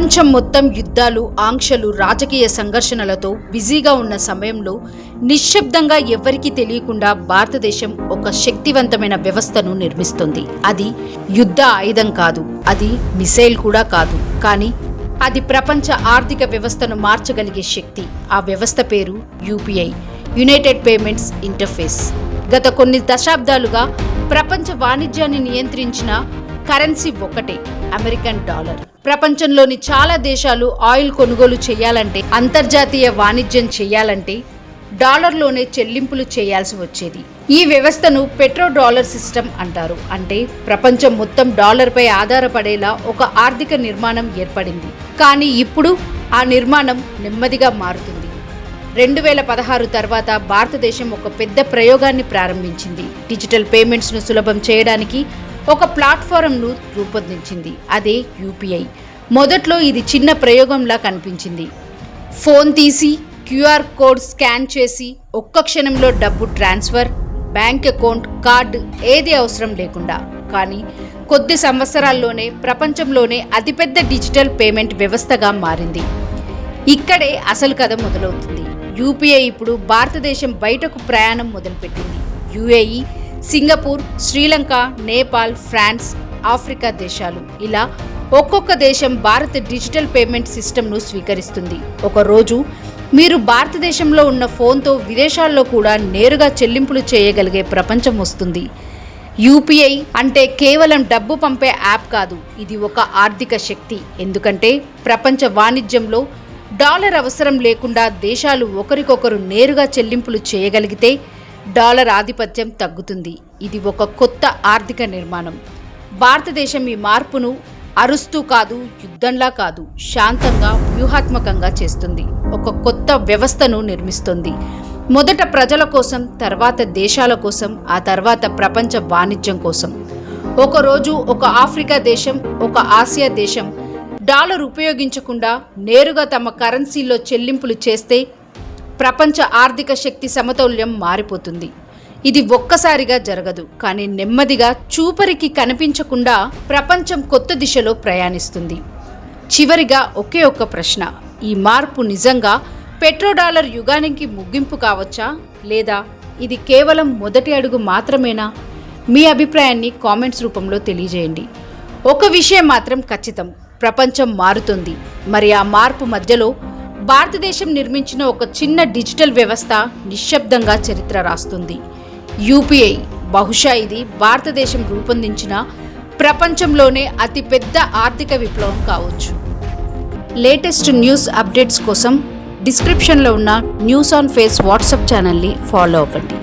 ప్రపంచం మొత్తం యుద్ధాలు, ఆంక్షలు, రాజకీయ సంఘర్షణలతో బిజీగా ఉన్న సమయంలో నిశ్శబ్దంగా ఎవ్వరికీ తెలియకుండా భారతదేశం ఒక శక్తివంతమైన వ్యవస్థను నిర్మిస్తుంది. అది యుద్ధ ఆయుధం కాదు, అది మిసైల్ కూడా కాదు, కానీ అది ప్రపంచ ఆర్థిక వ్యవస్థను మార్చగలిగే శక్తి. ఆ వ్యవస్థ పేరు యూపీఐ, యునైటెడ్ పేమెంట్స్ ఇంటర్ఫేస్. గత కొన్ని దశాబ్దాలుగా ప్రపంచ వాణిజ్యాన్ని నియంత్రించిన కరెన్సీ ఒక్కటే, అమెరికన్ డాలర్. ప్రపంచంలోని చాలా దేశాలు ఆయిల్ కొనుగోలు చేయాలంటే, అంతర్జాతీయ వాణిజ్యం చేయాలంటే డాలర్లోనే చెల్లింపులు చేయాల్సి వచ్చేది. ఈ వ్యవస్థను పెట్రో డాలర్ సిస్టమ్ అంటారు. అంటే ప్రపంచం మొత్తం డాలర్పై ఆధారపడేలా ఒక ఆర్థిక నిర్మాణం ఏర్పడింది. కానీ ఇప్పుడు ఆ నిర్మాణం నెమ్మదిగా మారుతుంది. 2016 తర్వాత భారతదేశం ఒక పెద్ద ప్రయోగాన్ని ప్రారంభించింది. డిజిటల్ పేమెంట్స్ను సులభం చేయడానికి ఒక ప్లాట్ఫారంను రూపొందించింది. అదే యూపీఐ. మొదట్లో ఇది చిన్న ప్రయోగంలా కనిపించింది. ఫోన్ తీసి క్యూఆర్ కోడ్ స్కాన్ చేసి ఒక్క క్షణంలో డబ్బు ట్రాన్స్ఫర్, బ్యాంక్ అకౌంట్, కార్డు ఏది అవసరం లేకుండా. కానీ కొద్ది సంవత్సరాల్లోనే ప్రపంచంలోనే అతిపెద్ద డిజిటల్ పేమెంట్ వ్యవస్థగా మారింది. ఇక్కడే అసలు కథ మొదలవుతుంది. యూపీఐ ఇప్పుడు భారతదేశం బయటకు ప్రయాణం మొదలుపెట్టింది. UAE, Singapore, Sri Lanka, Nepal, France, Africa దేశాలు, ఇలా ఒక్కొక్క దేశం భారత డిజిటల్ పేమెంట్ సిస్టమ్ను స్వీకరిస్తుంది. ఒకరోజు మీరు భారతదేశంలో ఉన్న ఫోన్తో విదేశాల్లో కూడా నేరుగా చెల్లింపులు చేయగలిగే ప్రపంచం వస్తుంది. యూపీఐ అంటే కేవలం డబ్బు పంపే యాప్ కాదు, ఇది ఒక ఆర్థిక శక్తి. ఎందుకంటే ప్రపంచ వాణిజ్యంలో డాలర్ అవసరం లేకుండా దేశాలు ఒకరికొకరు నేరుగా చెల్లింపులు చేయగలిగితే డాలర్ ఆధిపత్యం తగ్గుతుంది. ఇది ఒక కొత్త ఆర్థిక నిర్మాణం. భారతదేశం ఈ మార్పును అరుస్తూ కాదు, యుద్ధంలా కాదు, శాంతంగా, వ్యూహాత్మకంగా చేస్తుంది. ఒక కొత్త వ్యవస్థను నిర్మిస్తుంది. మొదట ప్రజల కోసం, తర్వాత దేశాల కోసం, ఆ తర్వాత ప్రపంచ వాణిజ్యం కోసం. ఒకరోజు ఒక ఆఫ్రికా దేశం, ఒక ఆసియా దేశం డాలర్ ఉపయోగించకుండా నేరుగా తమ కరెన్సీలో చెల్లింపులు చేస్తే ప్రపంచ ఆర్థిక శక్తి సమతౌల్యం మారిపోతుంది. ఇది ఒక్కసారిగా జరగదు, కానీ నెమ్మదిగా, చూపరికి కనిపించకుండా ప్రపంచం కొత్త దిశలో ప్రయాణిస్తుంది. చివరిగా ఒకే ఒక్క ప్రశ్న: ఈ మార్పు నిజంగా పెట్రోడాలర్ యుగానికి ముగింపు కావచ్చా, లేదా ఇది కేవలం మొదటి అడుగు మాత్రమేనా? మీ అభిప్రాయాన్ని కామెంట్స్ రూపంలో తెలియజేయండి. ఒక విషయం మాత్రం ఖచ్చితం, ప్రపంచం మారుతుంది. మరి ఆ మార్పు మధ్యలో భారతదేశం నిర్మించిన ఒక చిన్న డిజిటల్ వ్యవస్థ నిశ్శబ్దంగా చరిత్ర రాస్తుంది. యూపీఐ. బహుశా ఇది భారతదేశం రూపొందించిన ప్రపంచంలోనే అతిపెద్ద ఆర్థిక విప్లవం కావచ్చు. లేటెస్ట్ న్యూస్ అప్డేట్స్ కోసం డిస్క్రిప్షన్లో ఉన్న న్యూస్ ఆన్ ఫేస్ వాట్సాప్ ఛానల్ని ఫాలో అవ్వండి.